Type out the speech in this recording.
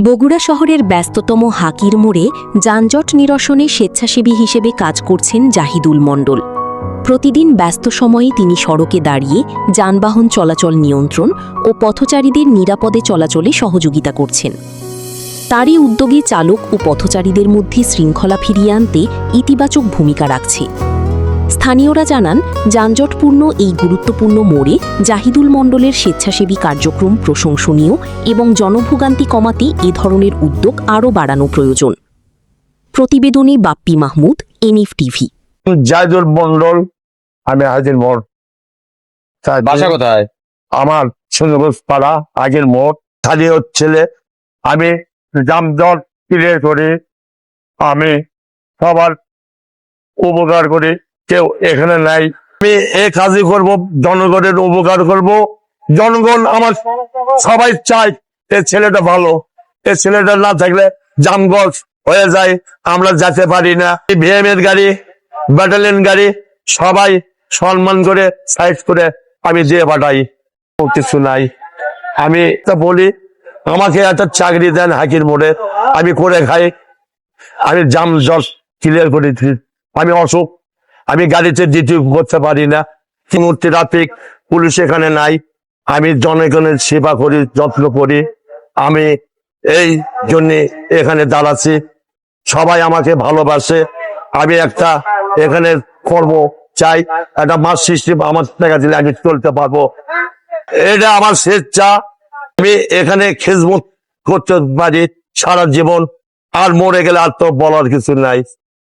বগুড়া শহরের ব্যস্ততম হাকির মোড়ে যানজট নিরসনে স্বেচ্ছাসেবী হিসেবে কাজ করছেন জাহিদুল মণ্ডল। প্রতিদিন ব্যস্ত সময়ে তিনি সড়কে দাঁড়িয়ে যানবাহন চলাচল নিয়ন্ত্রণ ও পথচারীদের নিরাপদে চলাচলে সহযোগিতা করছেন। তারই উদ্যোগে চালক ও পথচারীদের মধ্যে শৃঙ্খলা ফিরিয়ে আনতে ইতিবাচক ভূমিকা রাখছে। স্থানীয়রা জানান, যানজটপূর্ণ এই গুরুত্বপূর্ণ মোড়ে জাহিদুল মণ্ডলের স্বেচ্ছাসেবী কার্যক্রম প্রশংসনীয় এবং জনভোগান্তি কমাতে এ ধরনের উদ্যোগ আরও বাড়ানো প্রয়োজন। প্রতিবেদনে বাপ্পি মাহমুদ, এনএফ টিভি। জাহিদুল মণ্ডল, আমি হাজির মোড়। বাসা কোথায়? আমার সুন্দরগঞ্জ পাড়া হাজির মোড়। স্থানীয় ছেলে, আমি যানজট ক্লিয়ার করি, আমি সবার উপকার করি, কেউ এখানে নাই। আমি এই কাজই করব, জনগণের উপকার করব। জনগণ আমার সবাই চাই এই ছেলেটা ভালো, এই ছেলেটা না থাকলে যানজট হয়ে যায়, আমরা যেতে পারি না। ভিএম এর গাড়ি, ব্যাটালিয়ন গাড়ি সবাই সম্মান করে সাইড করে আমি দিয়ে পাঠাই, কিছু নাই। আমি তা বলি, আমাকে একটা চাকরি দেন হাকির মোড়ে, আমি করে খাই, আমি যানজট ক্লিয়ার করে দিই। আমি অসুখ, আমি গাড়িতে ডিউটি করতে পারি না, ট্রাফিক পুলিশ এখানে নাই, আমি জনগণের সেবা করি, যত্ন করি। আমি এই জন্যে এখানে দাঁড়াচ্ছি, সবাই আমাকে ভালোবাসে। আমি একটা এখানে কর্ম চাই, একটা মাস সিস্টেম আমার টাকা দিলে আমি চলতে পারবো, এটা আমার স্বেচ্ছা। আমি এখানে খেজমত করতে পারি সারা জীবন, আর মরে গেলে আর তো বলার কিছু নাই।